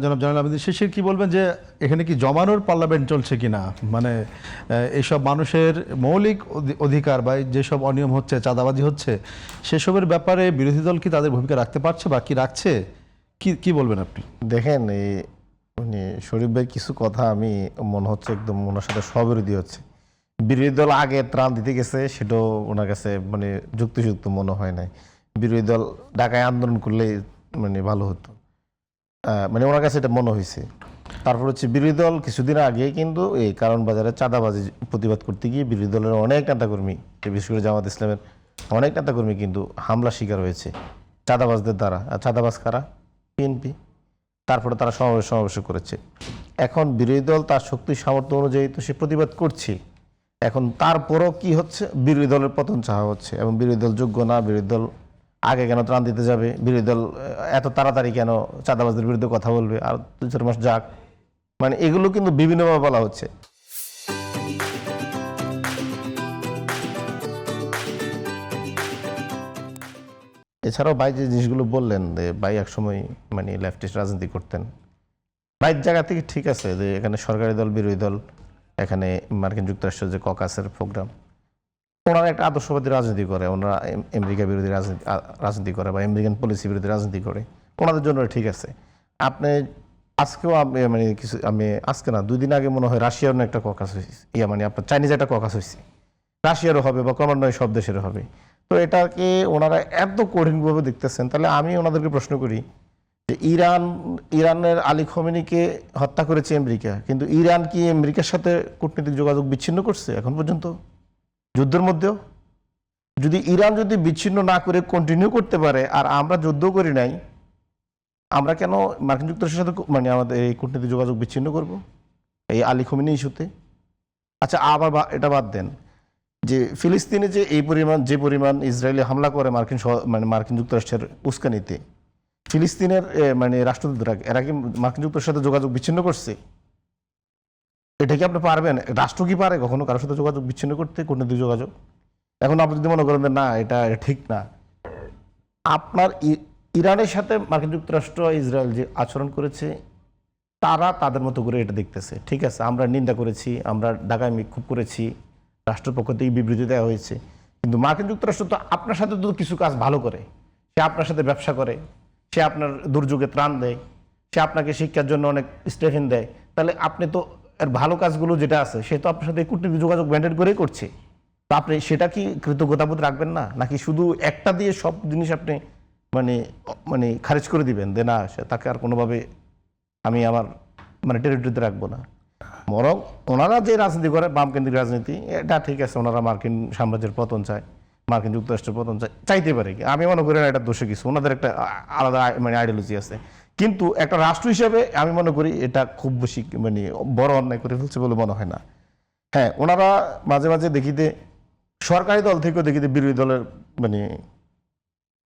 জনাব জালাল আবেদীন শিশির কি বলবেন যে এখানে কি জমানোর পার্লামেন্ট চলছে কিনা, মানে এইসব মানুষের মৌলিক অধিকার বা যেসব অনিয়ম হচ্ছে, চাঁদাবাজি হচ্ছে, সেসবের ব্যাপারে বিরোধী দল কি তাদের ভূমিকা রাখতে পারছে বা কি রাখছে, কি বলবেন আপনি? দেখেন, এই শরীফ ভাই কিছু কথা আমি মনে হচ্ছে একদম ওনার সাথে স্ববিরোধী হচ্ছে। বিরোধী দল আগে ত্রাণ দিতে গেছে, সেটাও ওনার কাছে যুক্তিযুক্ত মনে হয় নাই। বিরোধী দল ঢাকায় আন্দোলন করলে ভালো হতো, ওনার কাছে এটা মনে হয়েছে। তারপর হচ্ছে বিরোধী দল কিছুদিন আগে কিন্তু এই কারণ বাজারে চাঁদাবাজি প্রতিবাদ করতে গিয়ে বিরোধী দলের অনেক নেতাকর্মী, বিশেষ করে জামাত ইসলামের অনেক নেতাকর্মী কিন্তু হামলা শিকার হয়েছে চাঁদাবাজদের দ্বারা। আর চাঁদাবাজ কারা? বিএনপি। তারপরে তারা সমাবেশ করেছে। এখন বিরোধী দল তার শক্তি সামর্থ্য অনুযায়ী তো সে প্রতিবাদ করছে। এখন তারপরও কি হচ্ছে, বিরোধী দলের পতন চাওয়া হচ্ছে। এবং বিরোধী দল যোগ্য না, বিরোধী দল আগে কেন ত্রাণ দিতে যাবে, বিরোধী দল এত তাড়াতাড়ি কেন চাঁদাবাজদের বিরুদ্ধে কথা বলবে, আর 2-4 মাস যাক, এগুলো কিন্তু বিভিন্নভাবে বলা হচ্ছে। এছাড়াও ভাই যে জিনিসগুলো বললেন, যে ভাই একসময় লেফটিস্ট রাজনীতি করতেন, বাইরের জায়গা থেকে ঠিক আছে যে এখানে সরকারি দল বিরোধী দল, এখানে মার্কিন যুক্তরাষ্ট্রের যে ককাসের প্রোগ্রাম, ওনারা একটা আদর্শবাদী রাজনীতি করে, ওনারা আমেরিকা বিরোধী রাজনীতি করে বা আমেরিকান পলিসি বিরোধী রাজনীতি করে, ওনাদের জন্য ঠিক আছে। আপনি আজকেও আমি আজকে না 2 দিন আগে মনে হয় রাশিয়ার একটা ককাস হয়েছে, আপনার চাইনিজ একটা ককাস হয়েছে, রাশিয়ারও হবে বা ক্রমান্বয়ে সব দেশেরও হবে। তো এটাকে ওনারা এত কঠিনভাবে দেখতেছেন, তাহলে আমি ওনাদেরকে প্রশ্ন করি যে ইরানের আলী খোমেনিকে হত্যা করেছে আমেরিকা, কিন্তু ইরান কি আমেরিকার সাথে কূটনৈতিক যোগাযোগ বিচ্ছিন্ন করছে এখন পর্যন্ত যুদ্ধের মধ্যেও? যদি ইরান বিচ্ছিন্ন না করে কন্টিনিউ করতে পারে, আর আমরা যুদ্ধ করি নাই, আমরা কেন মার্কিন যুক্তরাষ্ট্রের সাথে আমাদের এই কূটনৈতিক যোগাযোগ বিচ্ছিন্ন করব এই আলী খোমেনি ইস্যুতে? আচ্ছা, আবার এটা বাদ দেন যে ফিলিস্তিনে যে যে পরিমাণ ইসরায়েলি হামলা করে মার্কিন যুক্তরাষ্ট্রের উস্কানিতে, ফিলিস্তিনের রাষ্ট্রদূতরা এরা কি মার্কিন যুক্তরাষ্ট্রের সাথে যোগাযোগ বিচ্ছিন্ন করছে? এটা কি আপনি পারবেন? রাষ্ট্র কি পারে কখনো কারোর সাথে যোগাযোগ বিচ্ছিন্ন করতে, কূটনৈতিক যোগাযোগ? এখন আপনি যদি মনে করেন না এটা ঠিক না, আপনার ইরানের সাথে মার্কিন যুক্তরাষ্ট্র ইসরায়েল যে আচরণ করেছে, তারা তাদের মতো করে এটা দেখতেছে। ঠিক আছে, আমরা নিন্দা করেছি, আমরা ঢাকায় বিক্ষোভ করেছি, রাষ্ট্রপক্ষ থেকে বিবৃতি দেওয়া হয়েছে, কিন্তু মার্কিন যুক্তরাষ্ট্র তো আপনার সাথে তো কিছু কাজ ভালো করে। সে আপনার সাথে ব্যবসা করে, সে আপনার দুর্যোগে ত্রাণ দেয়, সে আপনাকে শিক্ষার জন্য অনেক স্টেফেন দেয়। তাহলে আপনি তো এর ভালো কাজগুলো যেটা আছে, সে তো আপনার সাথে কূটনৈতিক যোগাযোগ মেনটেন করেই করছে। তো আপনি সেটা কি কৃতজ্ঞতাবোধ রাখবেন না, নাকি শুধু একটা দিয়ে সব জিনিস আপনি খারিজ করে দিবেন যে না, তাকে আর কোনোভাবে আমি আমার টেরিটরিতে রাখবো না? বরং ওনারা যে রাজনীতি করে, বামকেন্দ্রিক রাজনীতি, এটা ঠিক আছে, ওনারা মার্কিন সাম্রাজ্যের পতন চায়, মার্কিন যুক্তরাষ্ট্রের পতন চাইতে পারে, কি আমি মনে করি না এটা দোষে কিছু, ওনাদের একটা আলাদা আইডিওলজি আছে। কিন্তু একটা রাষ্ট্র হিসেবে আমি মনে করি এটা খুব বেশি বড় অন্যায় করে ফেলছে বলে মনে হয় না। হ্যাঁ, ওনারা মাঝে মাঝে দেখিতে সরকারি দল থেকেও দেখিতে বিরোধী দলের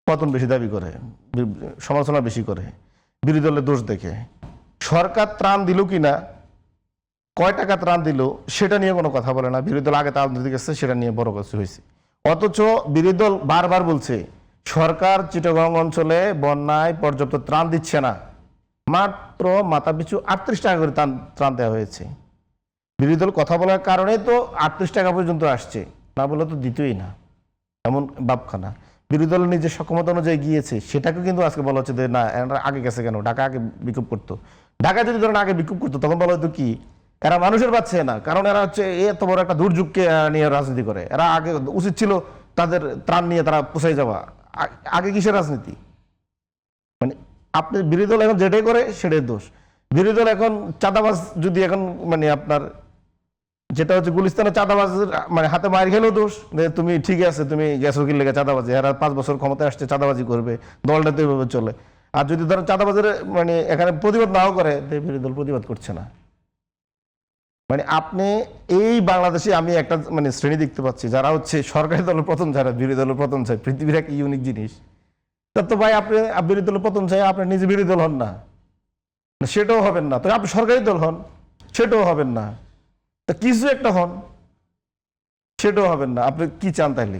পতন বেশি দাবি করে, সমালোচনা বেশি করে, বিরোধী দলের দোষ দেখে। সরকার ত্রাণ দিল কিনা, কয় টাকা ত্রাণ দিল, সেটা নিয়ে কোনো কথা বলে না। বিরোধী দল আগে ত্রাণ দিতে গেছে, সেটা নিয়ে বড় কিছু হয়েছে। অথচ বিরোধী দল বারবার বলছে সরকার চিটাগং অঞ্চলে বন্যায় পর্যাপ্ত ত্রাণ দিচ্ছে না, মাত্র মাথাপিছু 38 টাকা করে ত্রাণ দেওয়া হয়েছে। বিরোধী দল কথা বলার কারণে তো 38 টাকা পর্যন্ত আসছে, না বলে তো দিতই না, এমন ভাবখানা। বিরোধী দলের নিজের সক্ষমতা অনুযায়ী গিয়েছে, সেটাকে কিন্তু আজকে বলা হচ্ছে যে না, এরা আগে গেছে কেন, ঢাকা আগে বিক্ষোভ করতো। ঢাকা যদি ধরেন আগে বিক্ষোভ করতো, তখন বলা হতো কি এরা মানুষের পাচ্ছে না, কারণ এরা হচ্ছে এত বড় একটা দুর্যোগকে নিয়ে রাজনীতি করে, এরা আগে উচিত ছিল তাদের ত্রাণ নিয়ে তারা পোষাই যাওয়া। আগে কিসের রাজনীতি? আপনি বিরোধী দল এখন যেটাই করে সেটাই দোষ। বিরোধী দল এখন চাঁদাবাজ যদি এখন আপনার যেটা হচ্ছে গুলিস্তানের চাঁদাবাজের হাতে মার খেলেও দোষ, তুমি ঠিক আছে, তুমি গ্যাসও কিনলে চাঁদাবাজি, এরা 5 বছর ক্ষমতায় আসছে, চাঁদাবাজি করবে, দলটা তো এইভাবে চলে। আর যদি ধরেন চাঁদাবাজের এখানে প্রতিবাদ নাও করে, বিরোধী দল প্রতিবাদ করছে না। আপনি এই বাংলাদেশে আমি একটা শ্রেণী দেখতে পাচ্ছি, যারা হচ্ছে সরকারি দলের পতন চায়, বিরোধী দলের পতন চায়, পৃথিবীর একটা ইউনিক জিনিস। তা তো ভাই, আপনি বিরোধী দলের পতন চাই, আপনি নিজে বিরোধী দল হন না, সেটাও হবেন না। তো আপনি সরকারি দল হন, সেটাও হবেন না। তা কিছু একটা হন, সেটাও হবেন না। আপনি কি চান তাইলে?